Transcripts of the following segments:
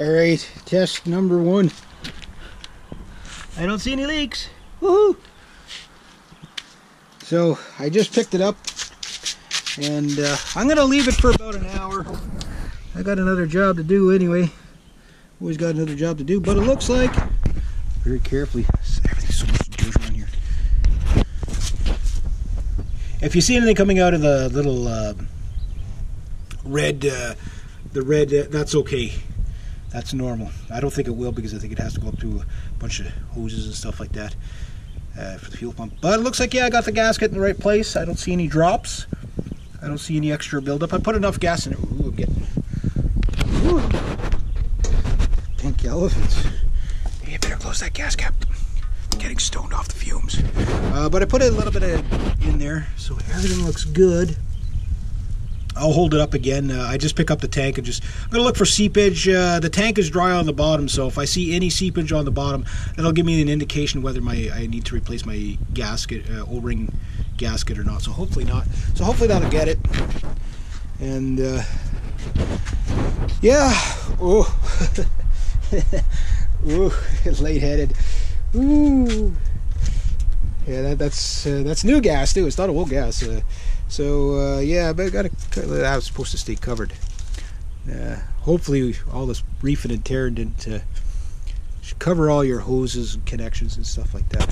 Alright, test number 1. I don't see any leaks. Woohoo! So I just picked it up, and I'm going to leave it for about an hour. I got another job to do anyway. Always got another job to do, but it looks like, very carefully, everything's so much dirt around here. If you see anything coming out of the little red, that's okay. That's normal. I don't think it will, because I think it has to go up to a bunch of hoses and stuff like that for the fuel pump. But it looks like, yeah, I got the gasket in the right place. I don't see any drops. I don't see any extra buildup. I put enough gas in it. Ooh, I'm getting... Ooh. Pink elephants. Hey, you better close that gas cap. I'm getting stoned off the fumes. But I put a little bit in there, so everything looks good. I'll hold it up again. I just pick up the tank and I'm going to look for seepage. The tank is dry on the bottom, so if I see any seepage on the bottom, that'll give me an indication whether I need to replace my gasket, O-ring gasket or not. So hopefully not. So hopefully that'll get it. And yeah. Oh. Ooh, lightheaded. Ooh. Yeah, that's new gas too. It's not old gas. Yeah, but I was supposed to stay covered. Hopefully all this reefing and tearing didn't should cover all your hoses and connections and stuff like that.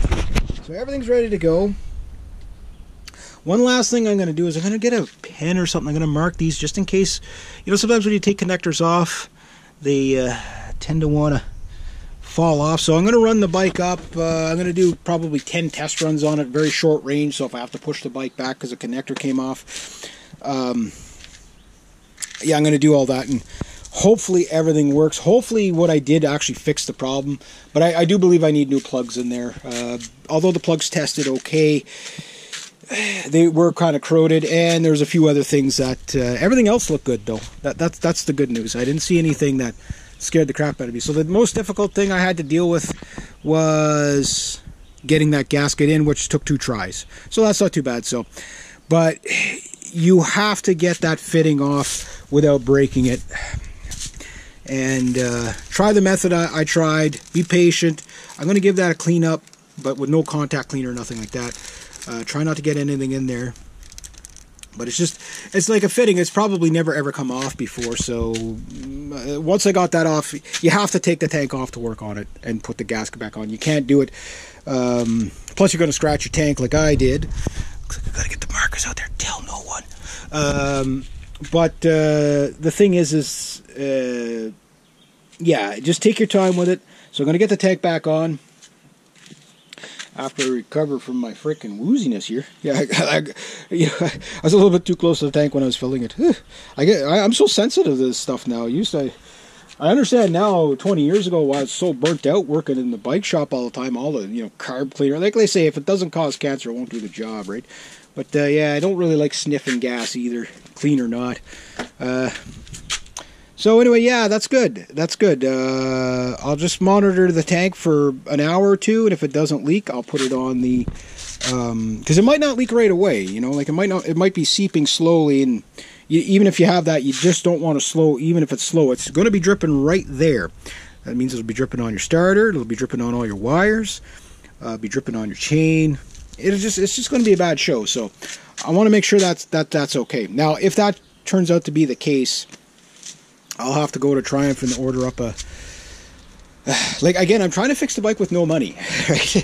So everything's ready to go. One last thing I'm going to do is I'm going to get a pen or something. I'm going to mark these just in case. You know, sometimes when you take connectors off, they tend to want to fall off. So I'm going to run the bike up. I'm going to do probably 10 test runs on it, very short range. So if I have to push the bike back because the connector came off, yeah, I'm going to do all that, and hopefully everything works. Hopefully what I did actually fixed the problem, but I do believe I need new plugs in there. Although the plugs tested okay, they were kind of corroded, and there's a few other things that everything else looked good though. That's the good news. I didn't see anything that scared the crap out of me. So the most difficult thing I had to deal with was getting that gasket in, which took 2 tries. So that's not too bad. So, but you have to get that fitting off without breaking it. And try the method I tried. Be patient. I'm going to give that a clean up, but with no contact cleaner or nothing like that. Try not to get anything in there. But it's like a fitting. It's probably never ever come off before. So once I got that off, you have to take the tank off to work on it and put the gasket back on. You can't do it. Plus you're going to scratch your tank like I did. Looks like I got to get the markers out there. Tell no one. But the thing is yeah, just take your time with it. So I'm going to get the tank back on after I recover from my freaking wooziness here. Yeah, I was a little bit too close to the tank when I was filling it. I'm so sensitive to this stuff now. I understand now, 20 years ago, why I was so burnt out working in the bike shop all the time. All the carb cleaner, like they say, if it doesn't cause cancer, it won't do the job, right? But yeah, I don't really like sniffing gas either, clean or not. So anyway, yeah, that's good. That's good. I'll just monitor the tank for an hour or two, and if it doesn't leak, I'll put it on the because it might not leak right away. Like it might be seeping slowly, and even if you have that, you just don't want to slow. Even if it's slow, it's going to be dripping right there. That means it'll be dripping on your starter. It'll be dripping on all your wires. Be dripping on your chain. It's just going to be a bad show. So I want to make sure that's okay. Now, if that turns out to be the case, I'll have to go to Triumph and order up a... Like, again, I'm trying to fix the bike with no money. Right?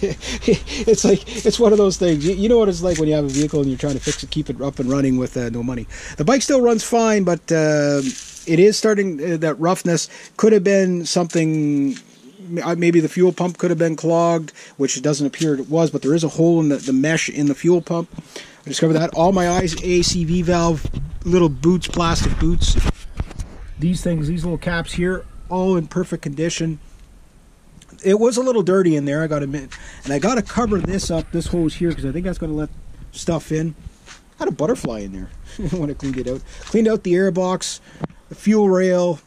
It's one of those things. You know what it's like when you have a vehicle and you're trying to fix it, keep it up and running with no money. The bike still runs fine, but it is starting... that roughness could have been something... Maybe the fuel pump could have been clogged, which it doesn't appear it was, but there is a hole in the mesh in the fuel pump. I discovered that. All my ACV valve little boots, plastic boots... These things, these little caps here, all in perfect condition. It was a little dirty in there, I got to admit. And I got to cover this up, this hose here, because I think that's going to let stuff in. Had a butterfly in there when I cleaned it out. Cleaned out the air box, the fuel rail.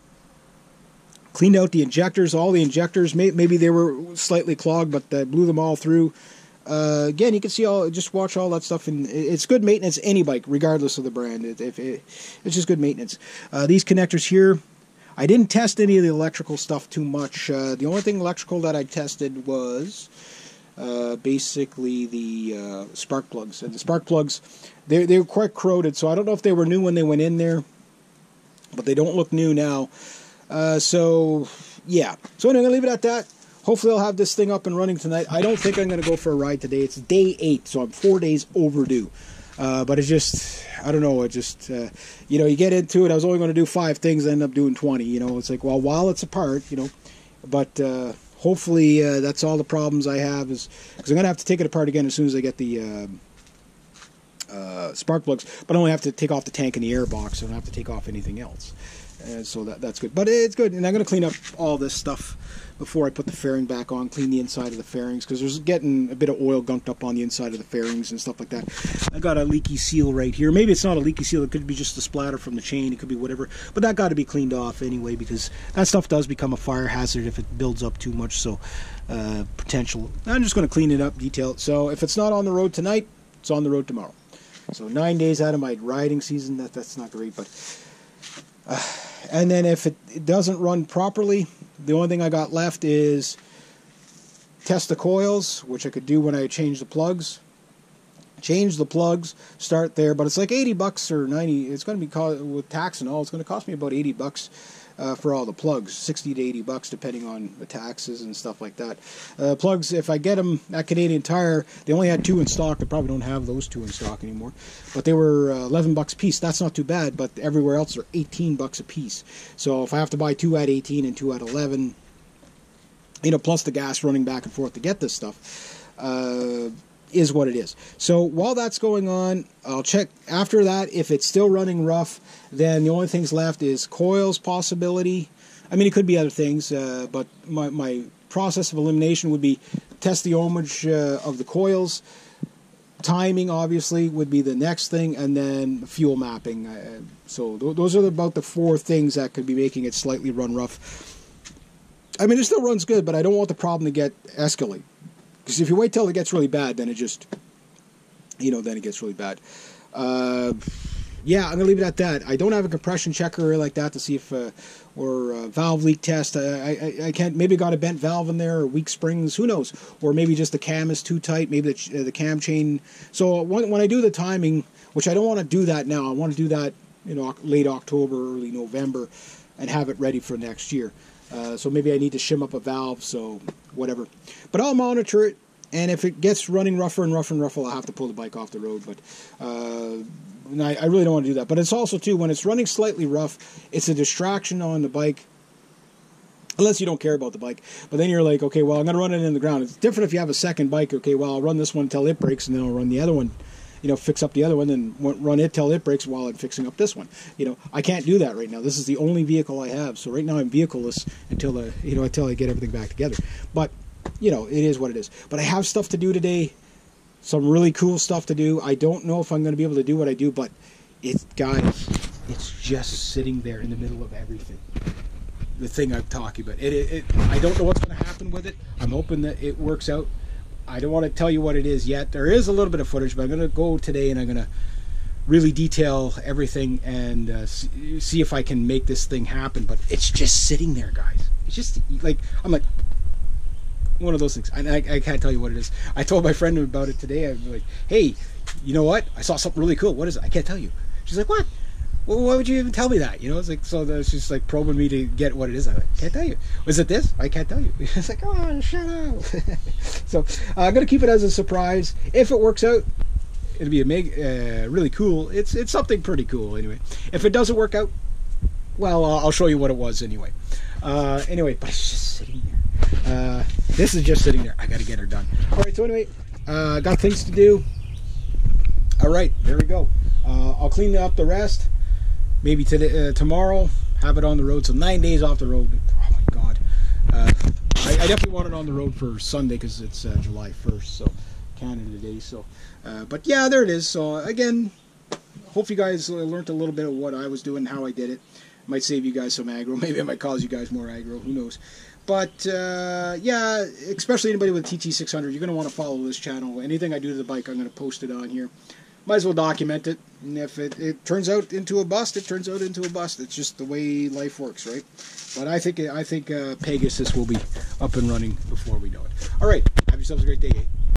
Cleaned out the injectors, all the injectors. Maybe they were slightly clogged, but I blew them all through. Again, you can see just watch all that stuff, and it's good maintenance, any bike, regardless of the brand. It's just good maintenance. These connectors here, I didn't test any of the electrical stuff too much. The only thing electrical that I tested was basically the spark plugs. And the spark plugs, they were quite corroded, so I don't know if they were new when they went in there, but they don't look new now. So, yeah. So anyway, I'm going to leave it at that. Hopefully I'll have this thing up and running tonight. I don't think I'm going to go for a ride today. It's day 8, so I'm 4 days overdue. But it's just, I don't know, it just, you know, you get into it. I was only going to do 5 things, I end up doing 20, you know. It's like, well, while it's apart, you know, but hopefully that's all the problems I have, is because I'm going to have to take it apart again as soon as I get the spark plugs. But I only have to take off the tank and the air box. I don't have to take off anything else. So that's good. But it's good. And I'm going to clean up all this stuff before I put the fairing back on, clean the inside of the fairings, because there's getting a bit of oil gunked up on the inside of the fairings and stuff like that. I got a leaky seal right here. Maybe it's not a leaky seal. It could be just a splatter from the chain. It could be whatever. But that got to be cleaned off anyway, because that stuff does become a fire hazard if it builds up too much. So potential. I'm just going to clean it up, detail it. So if it's not on the road tonight, it's on the road tomorrow. So 9 days out of my riding season. That's not great, but... and then if it doesn't run properly, the only thing I got left is test the coils, which I could do when I change the plugs. Change the plugs, start there, but it's like $80 or 90. It's going to be with tax and all. It's going to cost me about $80 for all the plugs, 60 to $80 depending on the taxes and stuff like that. Plugs, if I get them at Canadian Tire, they only had 2 in stock. They probably don't have those 2 in stock anymore, but they were $11 a piece. That's not too bad, but everywhere else are $18 a piece. So if I have to buy 2 at 18 and 2 at 11, you know, plus the gas running back and forth to get this stuff, is what it is. So while that's going on, I'll check after that. If it's still running rough, then the only things left is coils possibility. I mean, it could be other things, but my process of elimination would be test the ohmage of the coils. Timing, obviously, would be the next thing, and then fuel mapping. So those are about the 4 things that could be making it slightly run rough. I mean, it still runs good, but I don't want the problem to escalate. Because if you wait till it gets really bad, then it just, you know, then it gets really bad. Yeah, I'm going to leave it at that. I don't have a compression checker like that to see if, or a valve leak test. I can't, maybe got a bent valve in there, or weak springs, who knows. Or maybe just the cam is too tight, maybe the cam chain. So when I do the timing, which I don't want to do that now, I want to do that, you know, late October, early November, and have it ready for next year. So maybe I need to shim up a valve, so whatever. But I'll monitor it, and if it gets running rougher and rougher and rougher, I'll have to pull the bike off the road. But I really don't want to do that. But it's also, too, when it's running slightly rough, it's a distraction on the bike, unless you don't care about the bike. But then you're like, okay, well, I'm going to run it in the ground. It's different if you have a second bike. Okay, well, I'll run this one until it breaks, and then I'll run the other one. You know, fix up the other one and run it till it breaks while I'm fixing up this one. You know, I can't do that right now. This is the only vehicle I have. So right now I'm vehicleless until I get everything back together. But, you know, it is what it is. But I have stuff to do today. Some really cool stuff to do. I don't know if I'm going to be able to do what I do, but guys, it's just sitting there in the middle of everything. The thing I'm talking about. I don't know what's going to happen with it. I'm hoping that it works out. I don't want to tell you what it is yet. There is a little bit of footage, but I'm going to go today and I'm going to really detail everything and see if I can make this thing happen. But it's just sitting there, guys. It's just like, I'm like, one of those things. I can't tell you what it is. I told my friend about it today. I'm like, hey, you know what? I saw something really cool. What is it? I can't tell you. She's like, what? Well, why would you even tell me that? You know, it's like, so she's like probing me to get what it is. I'm like, can't tell you. Was it this? I can't tell you. It's like, oh, shut up. So I'm gonna keep it as a surprise. If it works out, it'll be really cool. It's something pretty cool anyway. If it doesn't work out, well, I'll show you what it was anyway. Anyway, but it's just sitting there. This is just sitting there. I got to get her done. All right. So anyway, got things to do. All right. There we go. I'll clean up the rest. Maybe today, tomorrow, have it on the road. So 9 days off the road. Oh my God. I definitely want it on the road for Sunday because it's July 1st, so Canada Day. So, but yeah, there it is. So again, hope you guys learned a little bit of what I was doing, how I did it. Might save you guys some aggro. Maybe it might cause you guys more aggro. Who knows? But yeah, especially anybody with TT600, you're going to want to follow this channel. Anything I do to the bike, I'm going to post it on here. might as well document it. And if it turns out into a bust, it turns out into a bust. It's just the way life works, right? But I think Pegasus will be up and running before we know it. All right. Have yourselves a great day, eh?